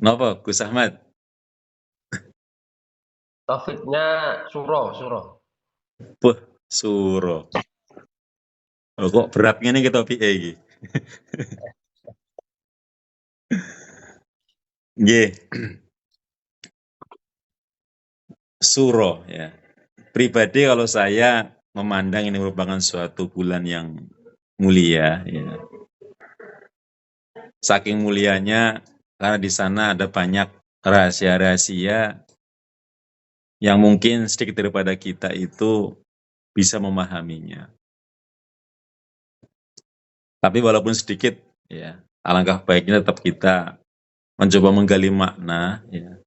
Napa Gus Ahmad? Taufiknya Suro. Puh, suro. Oh, kok berat ngene iki topike iki. Nggih, suro ya. Pribadi kalau saya memandang ini merupakan suatu bulan yang mulia ya. Saking mulianya karena di sana ada banyak rahasia-rahasia yang mungkin sedikit daripada kita itu bisa memahaminya. Tapi walaupun sedikit ya, alangkah baiknya tetap kita mencoba menggali makna ya.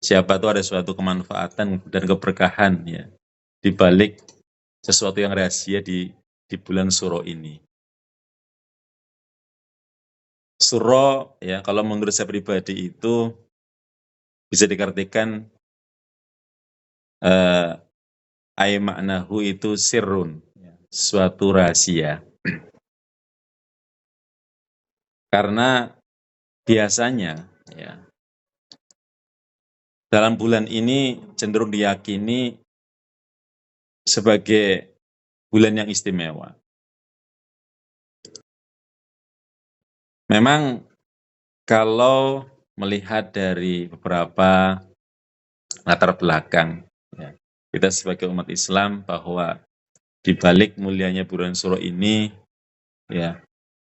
Siapa tahu ada suatu kemanfaatan dan keberkahan ya di balik sesuatu yang rahasia di bulan Suro ini. Suro ya kalau menurut saya pribadi itu bisa diartikan ai maknahu itu sirrun, ya, suatu rahasia. Karena biasanya ya dalam bulan ini cenderung diyakini sebagai bulan yang istimewa. Memang kalau melihat dari beberapa latar belakang ya, kita sebagai umat Islam bahwa di balik mulianya bulan Suro ini ya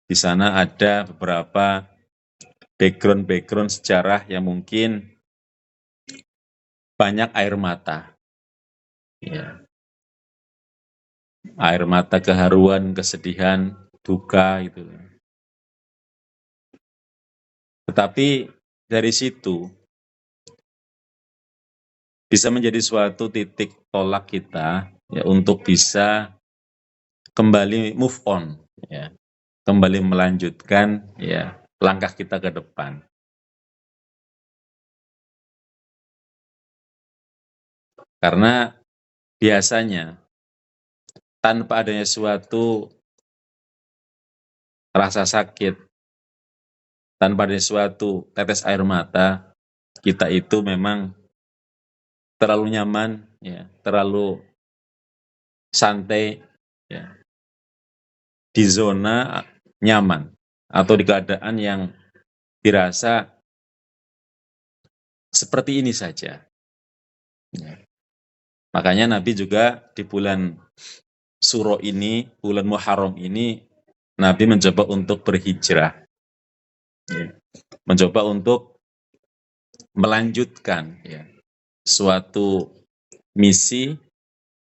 di sana ada beberapa background sejarah yang mungkin banyak air mata ya, air mata keharuan, kesedihan, duka itu. Tetapi dari situ bisa menjadi suatu titik tolak kita ya untuk bisa kembali move on ya, kembali melanjutkan ya langkah kita ke depan. Karena biasanya tanpa adanya suatu rasa sakit, tanpa adanya suatu tetes air mata, kita itu memang terlalu nyaman, ya, terlalu santai, ya, di zona nyaman atau di keadaan yang dirasa seperti ini saja. Ya. Makanya Nabi juga di bulan Suro ini, bulan Muharram ini, Nabi mencoba untuk berhijrah, ya. Mencoba untuk melanjutkan ya, suatu misi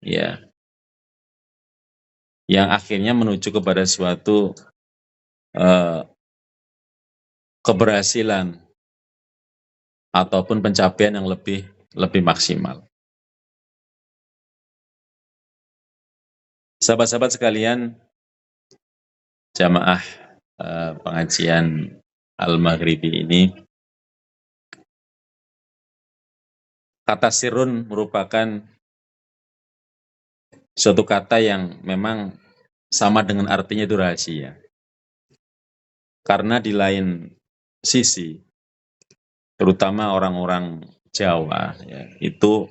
ya yang akhirnya menuju kepada suatu uh, keberhasilan ataupun pencapaian yang lebih maksimal. Sahabat-sahabat sekalian, jamaah pengajian Al-Maghribi ini, kata sirun merupakan suatu kata yang memang sama dengan artinya itu rahasia. Karena di lain sisi, terutama orang-orang Jawa, ya, itu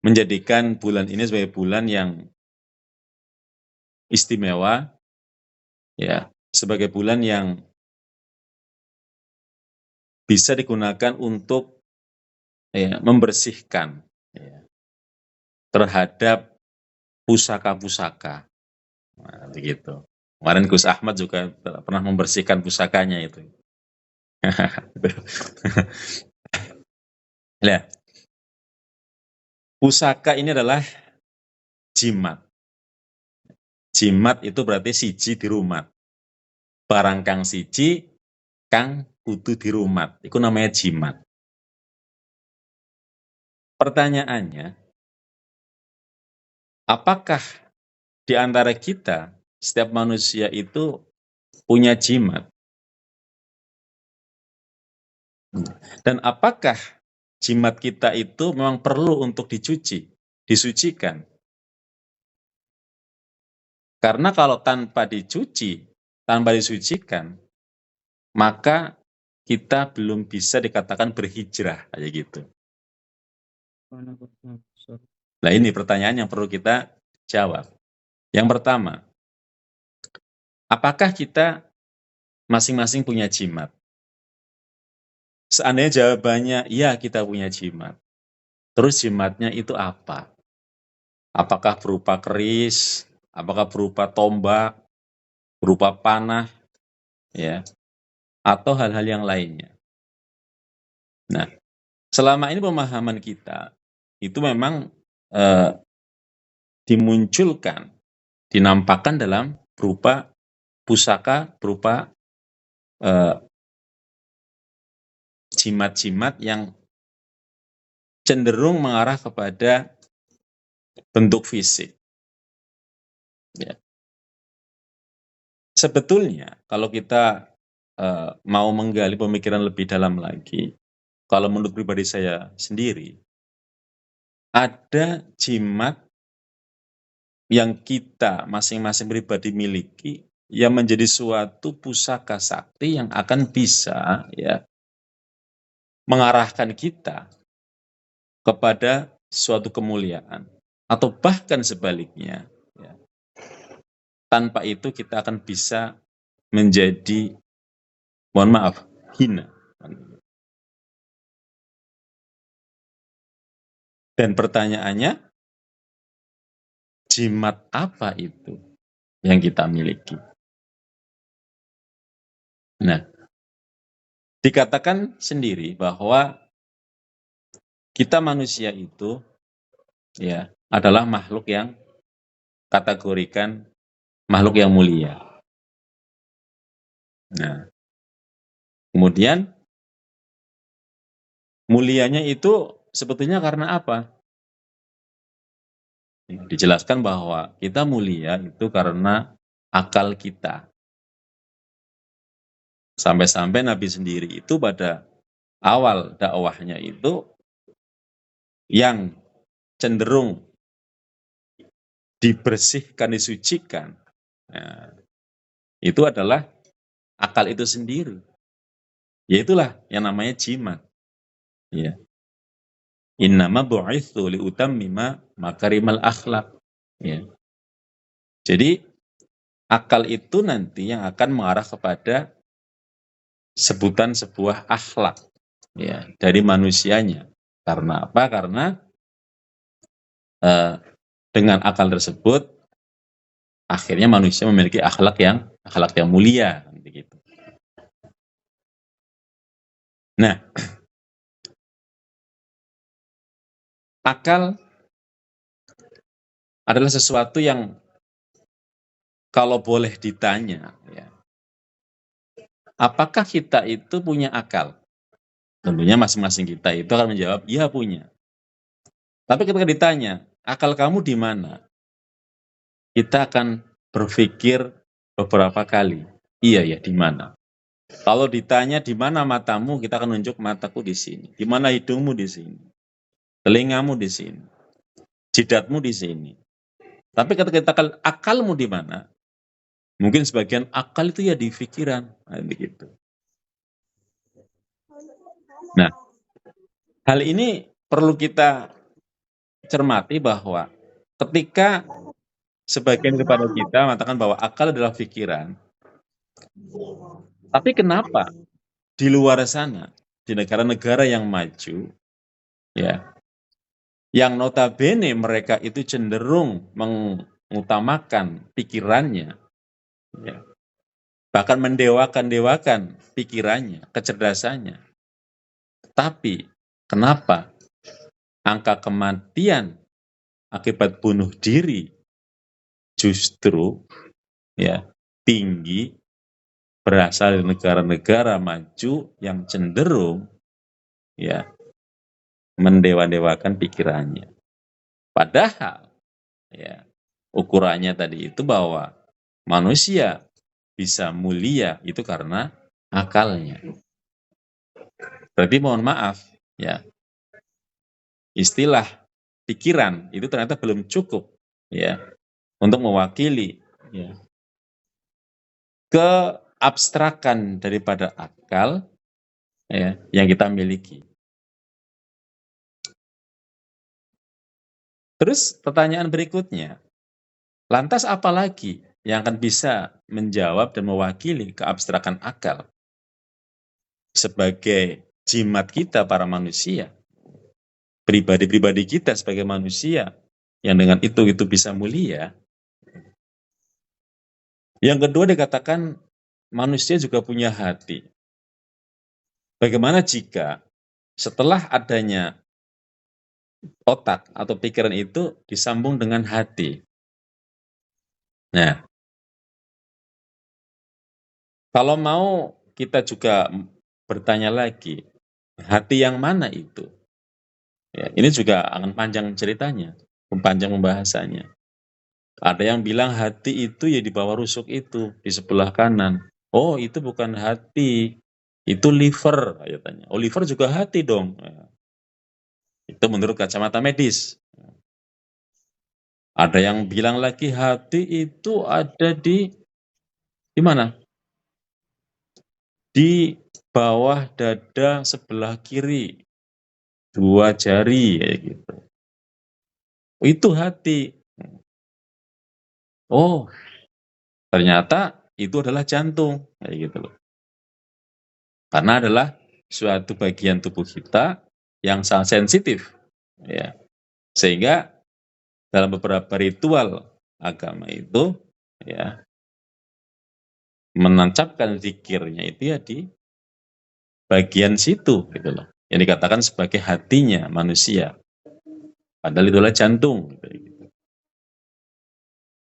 menjadikan bulan ini sebagai bulan yang istimewa, ya, sebagai bulan yang bisa digunakan untuk ya, membersihkan ya, terhadap pusaka-pusaka. Nah, begitu. Kemarin Gus Ahmad juga pernah membersihkan pusakanya itu. Nah, pusaka ini adalah jimat. Jimat itu berarti siji di rumah. Barang kang siji, kang kudu di rumah. Itu namanya jimat. Pertanyaannya, apakah di antara kita, setiap manusia itu punya jimat? Dan apakah jimat kita itu memang perlu untuk dicuci, disucikan? Karena kalau tanpa dicuci, tanpa disucikan, maka kita belum bisa dikatakan berhijrah, kayak gitu. Nah ini pertanyaan yang perlu kita jawab. Yang pertama, apakah kita masing-masing punya jimat? Seandainya jawabannya, iya kita punya jimat. Terus jimatnya itu apa? Apakah berupa keris? Apakah berupa tombak? Berupa panah? Ya, atau hal-hal yang lainnya? Nah, selama ini pemahaman kita itu memang dimunculkan, dinampakkan dalam berupa pusaka, berupa jimat-jimat yang cenderung mengarah kepada bentuk fisik. Ya. Sebetulnya kalau kita mau menggali pemikiran lebih dalam lagi, kalau menurut pribadi saya sendiri, ada jimat yang kita masing-masing pribadi miliki yang menjadi suatu pusaka sakti yang akan bisa ya mengarahkan kita kepada suatu kemuliaan atau bahkan sebaliknya ya. Tanpa itu kita akan bisa menjadi, mohon maaf, hina. Dan pertanyaannya, jimat apa itu yang kita miliki? Nah, dikatakan sendiri bahwa kita manusia itu ya adalah makhluk yang kategorikan makhluk yang mulia. Nah, kemudian mulianya itu sebetulnya karena apa? Dijelaskan bahwa kita mulia itu karena akal kita. Sampai-sampai Nabi sendiri itu pada awal dakwahnya itu yang cenderung dibersihkan, disucikan, nah, itu adalah akal itu sendiri. Yaitulah yang namanya jimat. Ya. Innama bu'itsu liutammima makarimal akhlak. Ya. Jadi akal itu nanti yang akan mengarah kepada sebutan sebuah akhlak ya dari manusianya. Karena apa? Karena dengan akal tersebut akhirnya manusia memiliki akhlak yang mulia begitu. Nah, akal adalah sesuatu yang kalau boleh ditanya ya, apakah kita itu punya akal? Tentunya masing-masing kita itu akan menjawab, iya punya. Tapi ketika ditanya, akal kamu di mana? Kita akan berpikir beberapa kali, iya ya di mana? Kalau ditanya di mana matamu, kita akan nunjuk mataku di sini. Di mana hidungmu di sini. Telingamu di sini. Jidatmu di sini. Tapi ketika kita akalmu di mana? Mungkin sebagian akal itu ya di pikiran, nah, begitu. Nah, hal ini perlu kita cermati bahwa ketika sebagian kepada kita mengatakan bahwa akal adalah pikiran, tapi kenapa di luar sana, di negara-negara yang maju, ya, yang notabene mereka itu cenderung mengutamakan pikirannya, ya, bahkan mendewakan pikirannya, kecerdasannya. Tapi kenapa angka kematian akibat bunuh diri justru ya tinggi berasal dari negara-negara maju yang cenderung ya mendewa-dewakan pikirannya. Padahal ya ukurannya tadi itu bahwa manusia bisa mulia itu karena akalnya. Berarti mohon maaf ya, istilah pikiran itu ternyata belum cukup ya untuk mewakili ya keabstrakan daripada akal ya, yang kita miliki. Terus pertanyaan berikutnya, lantas apa lagi yang akan bisa menjawab dan mewakili keabstrakan akal sebagai jimat kita para manusia, pribadi-pribadi kita sebagai manusia, yang dengan itu bisa mulia. Yang kedua dikatakan manusia juga punya hati. Bagaimana jika setelah adanya otak atau pikiran itu disambung dengan hati? Nah, kalau mau kita juga bertanya lagi, hati yang mana itu? Ya, ini juga akan panjang ceritanya, panjang pembahasannya. Ada yang bilang hati itu ya di bawah rusuk itu, di sebelah kanan. Oh, itu bukan hati, itu liver, katanya. Oh, liver juga hati dong. Ya, itu menurut kacamata medis. Ada yang bilang lagi hati itu ada di mana? Di bawah dada sebelah kiri, 2 jari kayak gitu. Itu hati. Oh, ternyata itu adalah jantung kayak gitu loh. Karena adalah suatu bagian tubuh kita yang sangat sensitif, ya. Sehingga dalam beberapa ritual agama itu, ya, menancapkan zikirnya itu ya di bagian situ gitu loh. Yang dikatakan sebagai hatinya manusia. Padahal itu adalah jantung. Gitu.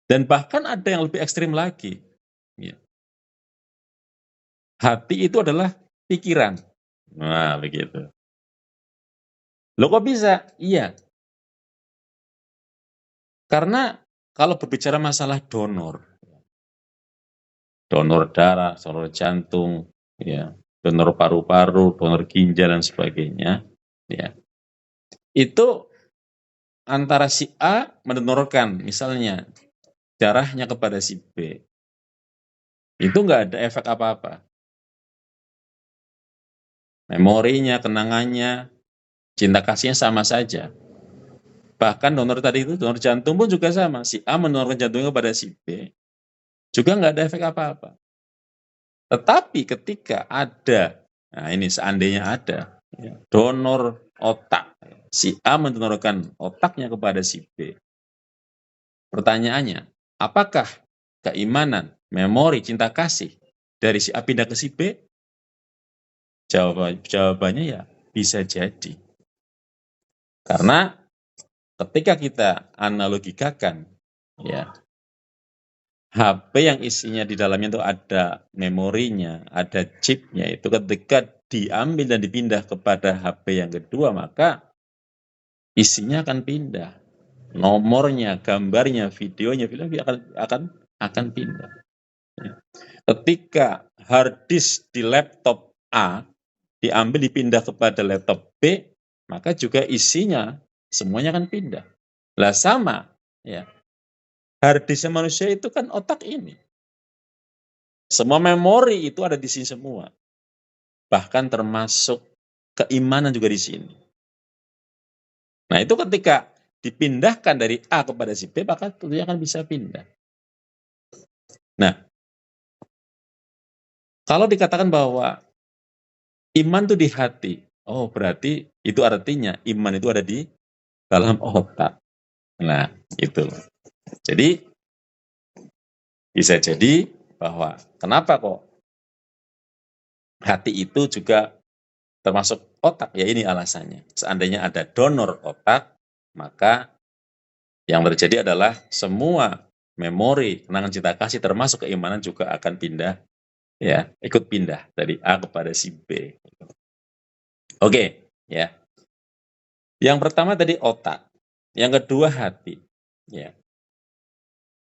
Dan bahkan ada yang lebih ekstrim lagi. Ya. Hati itu adalah pikiran. Nah, begitu. Loh kok bisa? Iya. Karena kalau berbicara masalah donor darah, donor jantung, ya, donor paru-paru, donor ginjal dan sebagainya, ya. Itu antara si A mendonorkan misalnya darahnya kepada si B. Itu nggak ada efek apa-apa. Memorinya, kenangannya, cinta kasihnya sama saja. Bahkan donor tadi itu, donor jantung pun juga sama. Si A mendonorkan jantungnya kepada si B, juga nggak ada efek apa-apa. Tetapi ketika ada, nah ini seandainya ada, ya, donor otak, si A mendonorkan otaknya kepada si B. Pertanyaannya, apakah keimanan, memori, cinta kasih dari si A pindah ke si B? Jawabannya ya bisa jadi. Karena ketika kita analogikakan, ya, HP yang isinya di dalamnya itu ada memorinya, ada chipnya, itu ketika diambil dan dipindah kepada HP yang kedua, maka isinya akan pindah. Nomornya, gambarnya, videonya, filmnya akan pindah. Ketika hard disk di laptop A diambil dipindah kepada laptop B, maka juga isinya semuanya akan pindah. Lah sama, ya. Hard disk manusia itu kan otak ini. Semua memori itu ada di sini semua. Bahkan termasuk keimanan juga di sini. Nah, itu ketika dipindahkan dari A kepada si B, maka tentunya akan bisa pindah. Nah, kalau dikatakan bahwa iman itu di hati, oh berarti itu artinya iman itu ada di dalam otak. Nah, itu. Jadi, bisa jadi bahwa kenapa kok hati itu juga termasuk otak? Ya ini alasannya. Seandainya ada donor otak, maka yang terjadi adalah semua memori, kenangan cinta kasih termasuk keimanan juga akan pindah, ya, ikut pindah dari A kepada si B. Oke, ya. Yang pertama tadi otak, yang kedua hati, ya.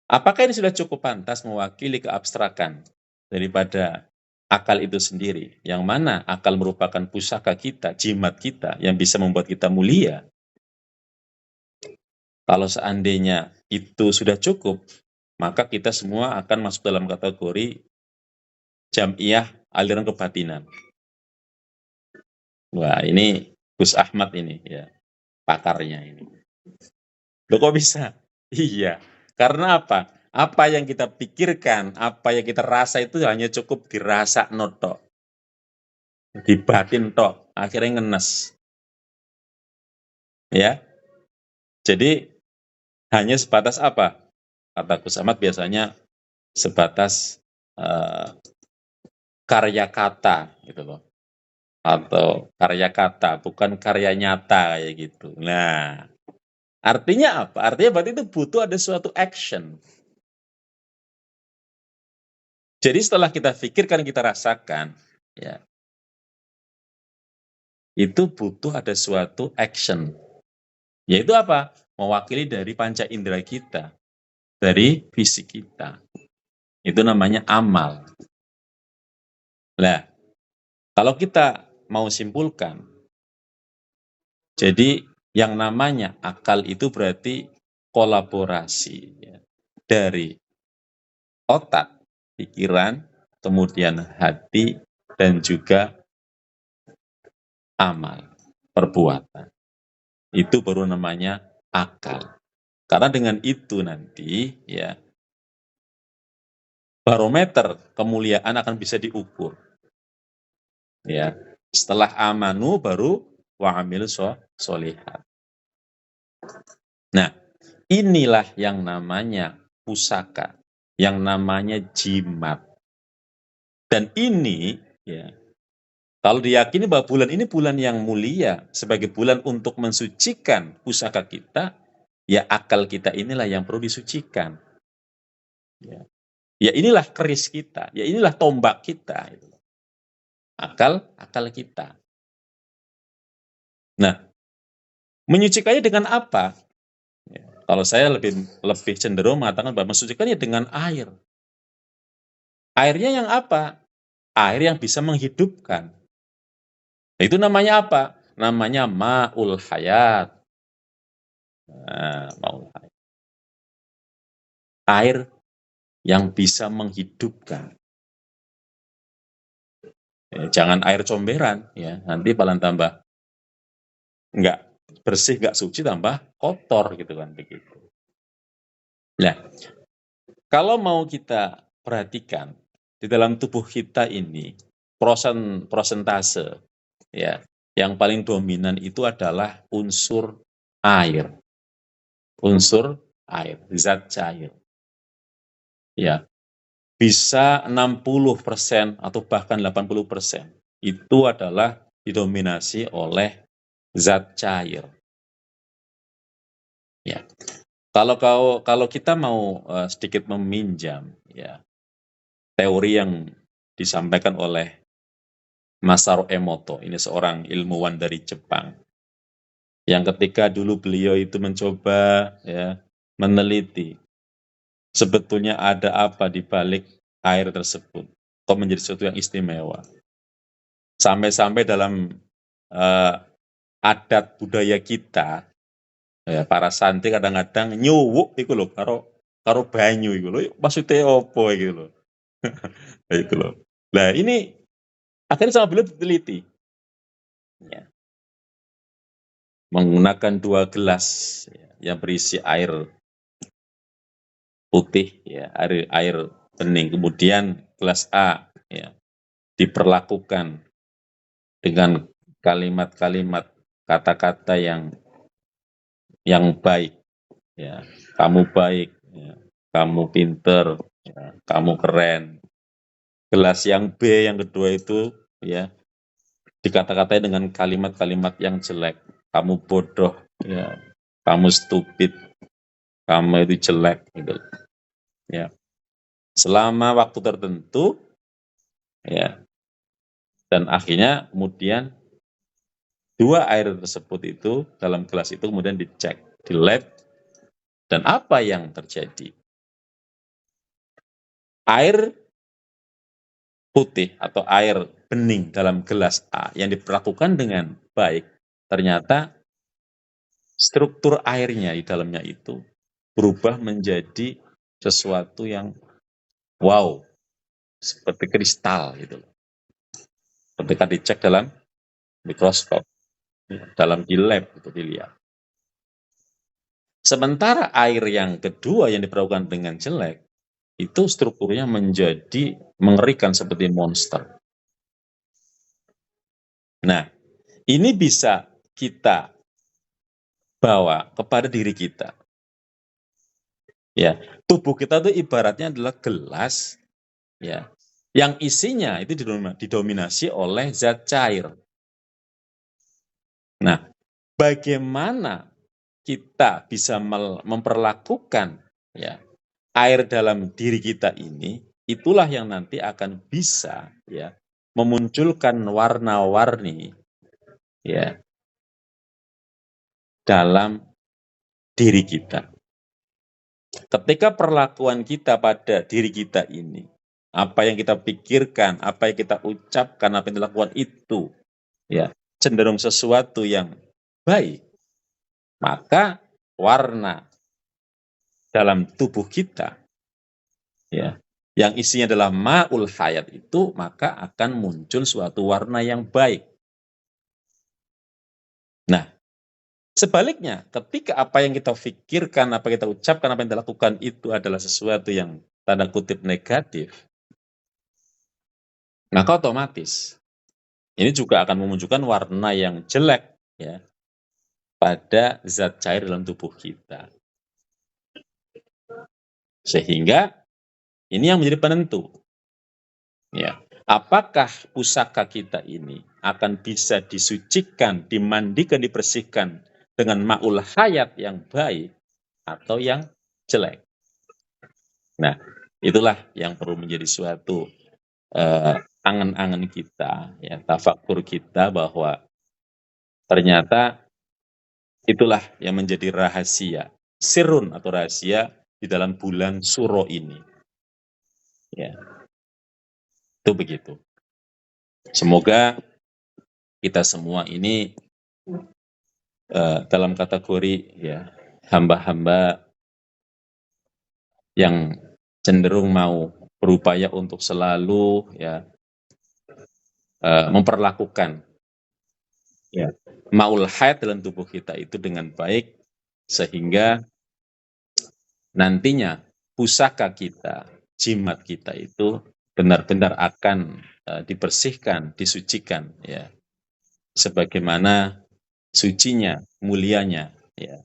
Apakah ini sudah cukup pantas mewakili keabstrakan daripada akal itu sendiri? Yang mana akal merupakan pusaka kita, jimat kita yang bisa membuat kita mulia. Kalau seandainya itu sudah cukup, maka kita semua akan masuk dalam kategori jam'iyah aliran kebatinan. Wah, ini Gus Ahmad ini ya, pakarnya ini. Loh kok bisa? Iya, karena apa? Apa yang kita pikirkan, apa yang kita rasa itu hanya cukup dirasa tok, dibatin tok, akhirnya ngenes. Ya, jadi hanya sebatas apa? Kata Gus Ahmad biasanya sebatas karya kata gitu loh. Atau karya kata, bukan karya nyata kayak gitu. Nah, artinya apa? Artinya berarti itu butuh ada suatu action. Jadi setelah kita pikirkan, kita rasakan, ya, itu butuh ada suatu action. Yaitu apa? Mewakili dari panca indera kita, dari fisik kita. Itu namanya amal. Nah, kalau kita mau simpulkan, jadi yang namanya akal itu berarti kolaborasi ya, dari otak, pikiran, kemudian hati, dan juga amal, perbuatan. Itu baru namanya akal. Karena dengan itu nanti ya barometer kemuliaan akan bisa diukur. Ya, setelah amanu baru wa'amil solihat. Nah, inilah yang namanya pusaka, yang namanya jimat. Dan ini ya, kalau diyakini bahwa bulan ini bulan yang mulia sebagai bulan untuk mensucikan pusaka kita, ya akal kita inilah yang perlu disucikan. Ya, ya inilah keris kita, ya inilah tombak kita. Akal kita. Nah, menyucikannya dengan apa? Ya, kalau saya lebih cenderung mengatakan bahwa mensucikannya dengan air. Airnya yang apa? Air yang bisa menghidupkan. Nah, itu namanya apa? Namanya ma'ul hayat. Nah, ma'ul hayat. Air yang bisa menghidupkan. Ya, jangan air comberan, ya nanti paling tambah nggak bersih, nggak suci, tambah kotor gitu kan begitu. Nah, kalau mau kita perhatikan di dalam tubuh kita ini prosentase ya yang paling dominan itu adalah unsur air, zat cair. Ya, bisa 60% atau bahkan 80% itu adalah didominasi oleh zat cair. Ya. Kalau kita mau sedikit meminjam ya teori yang disampaikan oleh Masaru Emoto, ini seorang ilmuwan dari Jepang, yang ketika dulu beliau itu mencoba ya meneliti sebetulnya ada apa di balik air tersebut, kok menjadi sesuatu yang istimewa. Sampai-sampai dalam uh, adat budaya kita, ya, para santri kadang-kadang nyuwuk itu loh, karo banyu itu loh, maksudnya apa gitu loh. Itu loh. Nah ini akhirnya sama beliau diteliti. Ya. Menggunakan 2 gelas ya, yang berisi air putih, ya, air bening. Kemudian gelas A ya, diperlakukan dengan kalimat-kalimat, kata-kata yang baik. Ya, kamu baik, ya, kamu pinter, ya, kamu keren. Gelas yang B yang kedua itu ya dikata-katai dengan kalimat-kalimat yang jelek. Kamu bodoh, ya, kamu stupid, kamu itu jelek, gitu. Ya, selama waktu tertentu, ya, dan akhirnya kemudian 2 air tersebut itu dalam gelas itu kemudian dicek di lab dan apa yang terjadi? Air putih atau air bening dalam gelas A yang diperlakukan dengan baik, ternyata struktur airnya di dalamnya itu berubah menjadi sesuatu yang wow, seperti kristal gitu loh. Ketika dicek dalam mikroskop, dalam di lab itu dilihat. Sementara air yang kedua yang diperlakukan dengan jelek, itu strukturnya menjadi mengerikan seperti monster. Nah, ini bisa kita bawa kepada diri kita. Ya, tubuh kita tuh ibaratnya adalah gelas, ya, yang isinya itu didominasi oleh zat cair. Nah, bagaimana kita bisa memperlakukan ya air dalam diri kita ini, itulah yang nanti akan bisa ya memunculkan warna-warni ya dalam diri kita. Ketika perlakuan kita pada diri kita ini, apa yang kita pikirkan, apa yang kita ucapkan, apa yang dilakukan itu ya cenderung sesuatu yang baik, maka warna dalam tubuh kita ya yang isinya adalah ma'ul hayat itu, maka akan muncul suatu warna yang baik. Nah, sebaliknya, ketika apa yang kita pikirkan, apa yang kita ucapkan, apa yang kita lakukan itu adalah sesuatu yang tanda kutip negatif, maka otomatis ini juga akan memunculkan warna yang jelek ya pada zat cair dalam tubuh kita. Sehingga ini yang menjadi penentu. Ya, apakah pusaka kita ini akan bisa disucikan, dimandikan, dibersihkan dengan ma'ul hayat yang baik atau yang jelek? Nah, itulah yang perlu menjadi suatu angan-angan kita, ya, tafakur kita bahwa ternyata itulah yang menjadi rahasia, sirun atau rahasia di dalam bulan Suro ini. Ya, itu begitu. Semoga kita semua ini dalam kategori ya hamba-hamba yang cenderung mau berupaya untuk selalu ya memperlakukan ya maul haid dalam tubuh kita itu dengan baik sehingga nantinya pusaka kita, jimat kita itu benar-benar akan dibersihkan, disucikan ya sebagaimana sucinya, mulianya ya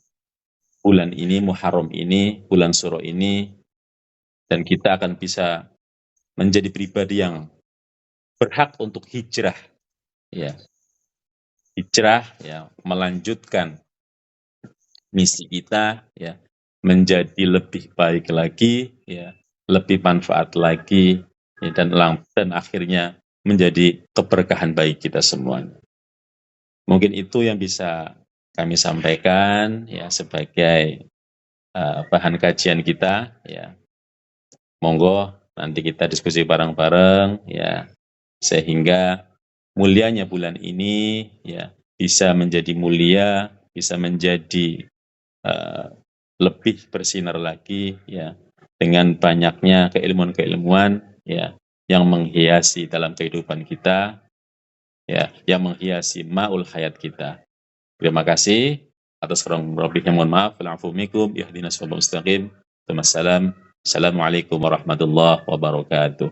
bulan ini, Muharram ini, bulan Suro ini, dan kita akan bisa menjadi pribadi yang berhak untuk hijrah ya hijrah ya melanjutkan misi kita ya menjadi lebih baik lagi ya lebih manfaat lagi ya, dan akhirnya menjadi keberkahan bagi kita semuanya. Mungkin itu yang bisa kami sampaikan ya sebagai bahan kajian kita ya. Monggo nanti kita diskusi bareng-bareng ya sehingga mulianya bulan ini ya bisa menjadi mulia, bisa menjadi lebih bersinar lagi ya dengan banyaknya keilmuan-keilmuan ya yang menghiasi dalam kehidupan kita ya yang menghiasi maul hayat kita. Terima kasih atas kurang lebihnya, mohon maaf. Wa'alaikum minkum ihdinas siratal mustaqim. Assalamualaikum warahmatullahi wabarakatuh.